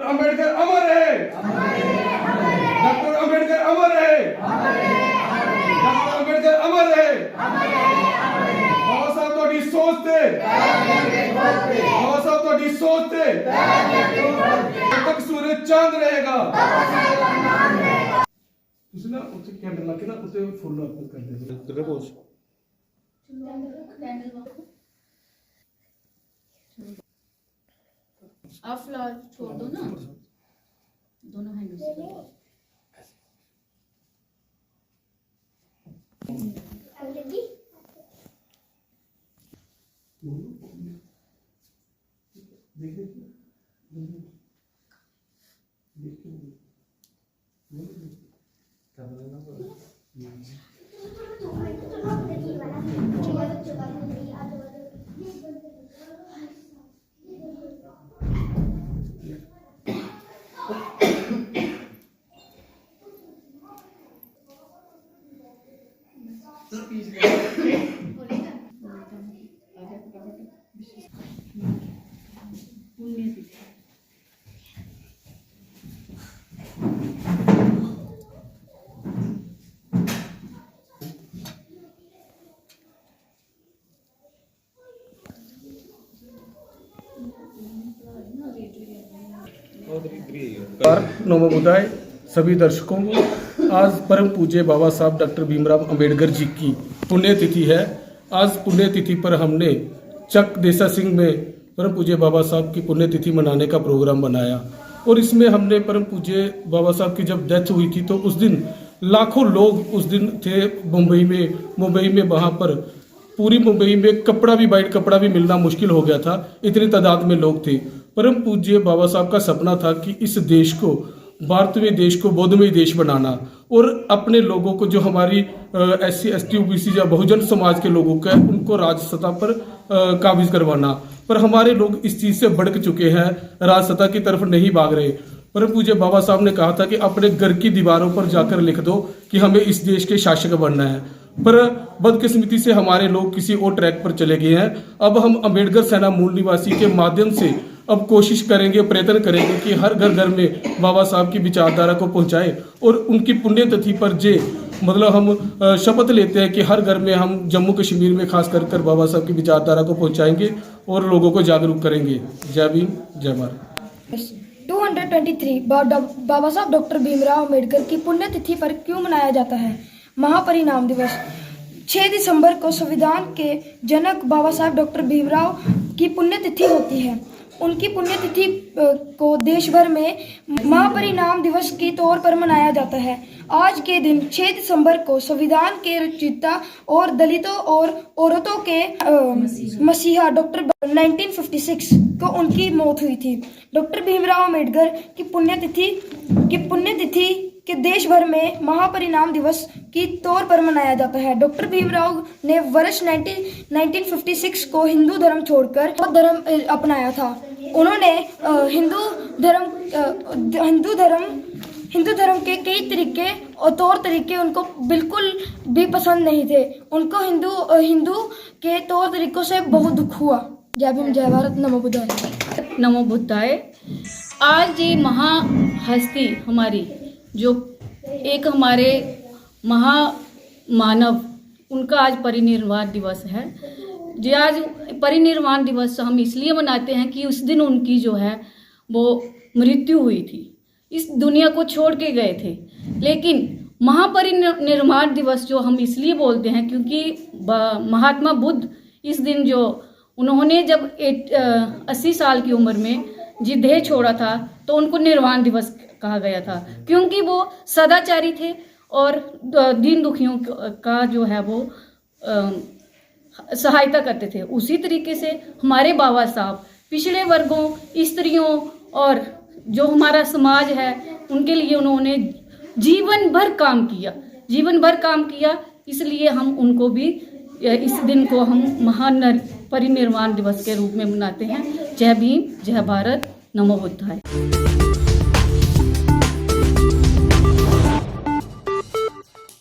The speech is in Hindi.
अंबेडकर अमर है, डॉक्टर अंबेडकर अमर है, डॉक्टर अंबेडकर अमर है। बाबा साहब थोड़ी सोच थे, बाबा साहब थोड़ी सोच थे, जब तक सूरज चांद रहेगा। उसने उसे कैंडल लगा के ना उसे फूल अर्पित कर दे। आप फ्लावर छोड़ दो ना, दोनों हैंड से। नमो बुद्धाय सभी दर्शकों को। आज परम पूज्य बाबा साहब डॉक्टर भीमराव अंबेडकर जी की पुण्यतिथि है। आज पुण्यतिथि पर हमने चक देसा सिंह में परम पूज्य बाबा साहब की पुण्यतिथि मनाने का प्रोग्राम बनाया और इसमें हमने परम पूज्य बाबा साहब की जब डेथ हुई थी तो उस दिन लाखों लोग उस दिन थे मुंबई में वहाँ पर पूरी मुंबई में कपड़ा भी वाइट कपड़ा भी मिलना मुश्किल हो गया था, इतनी तादाद में लोग थे। परम पूज्य बाबा साहब का सपना था कि इस देश को, भारतीय देश को बौद्धमय देश बनाना और अपने लोगों को, जो हमारी SC ST OBC या बहुजन समाज के लोगों का, उनको राज सत्ता पर काबिज करवाना। पर हमारे लोग इस चीज़ से भड़क चुके हैं, राज सत्ता की तरफ नहीं भाग रहे। परम पूज्य बाबा साहब ने कहा था कि अपने घर की दीवारों पर जाकर लिख दो कि हमें इस देश के शासक बनना है। पर बदकिस्मती से हमारे लोग किसी और ट्रैक पर चले गए हैं। अब हम अंबेडकर सेना मूल निवासी के माध्यम से अब कोशिश करेंगे, प्रयत्न करेंगे कि हर घर घर में बाबा साहब की विचारधारा को पहुंचाए और उनकी पुण्यतिथि पर मतलब हम शपथ लेते हैं कि हर घर में हम जम्मू कश्मीर में खास कर बाबा साहब की विचारधारा को पहुंचाएंगे और लोगों को जागरूक करेंगे। जय भीम, जय भारत। 223 बाबा साहब डॉक्टर भीमराव अम्बेडकर की पुण्यतिथि पर क्यों मनाया जाता है? महापरिनिर्वाण दिवस 6 दिसंबर को संविधान के जनक बाबा साहब डॉक्टर भीमराव की पुण्यतिथि होती है। उनकी पुण्यतिथि को देश भर में महापरिनिर्वाण दिवस के तौर पर मनाया जाता है। आज के दिन 6 दिसंबर को संविधान के रचयिता और दलितों और औरतों के मसीहा डॉक्टर 1956 को उनकी मौत हुई थी। डॉक्टर भीमराव अम्बेडकर की पुण्यतिथि के देश भर में महापरिनिर्वाण दिवस के तौर पर मनाया जाता है। डॉक्टर भीमराव ने वर्ष 1956 को हिंदू धर्म छोड़कर बौद्ध धर्म अपनाया था। उन्होंने हिंदू धर्म के कई तरीके और तौर तरीके उनको बिल्कुल भी पसंद नहीं थे। उनको हिंदू के तौर तरीकों से बहुत दुख हुआ। जय भीम, जय भारत, नमो बुद्धाय। नमो बुद्धाय। आज ये महाहस्ती हमारी, जो एक हमारे महामानव, उनका आज परिनिर्वाण दिवस है। जो आज परिनिर्वाण दिवस हम इसलिए मनाते हैं कि उस दिन उनकी जो है वो मृत्यु हुई थी, इस दुनिया को छोड़ के गए थे। लेकिन महापरिनिर्वाण दिवस जो हम इसलिए बोलते हैं क्योंकि महात्मा बुद्ध इस दिन जो उन्होंने जब 80 साल की उम्र में जी देह छोड़ा था तो उनको निर्वाण दिवस कहा गया था, क्योंकि वो सदाचारी थे और दीन दुखियों का जो है वो सहायता करते थे। उसी तरीके से हमारे बाबा साहब पिछड़े वर्गों, स्त्रियों और जो हमारा समाज है उनके लिए उन्होंने जीवन भर काम किया। इसलिए हम उनको भी इस दिन को हम महान परिनिर्वाण दिवस के रूप में मनाते हैं। जय भीम, जय भारत, नमो बुद्धाय।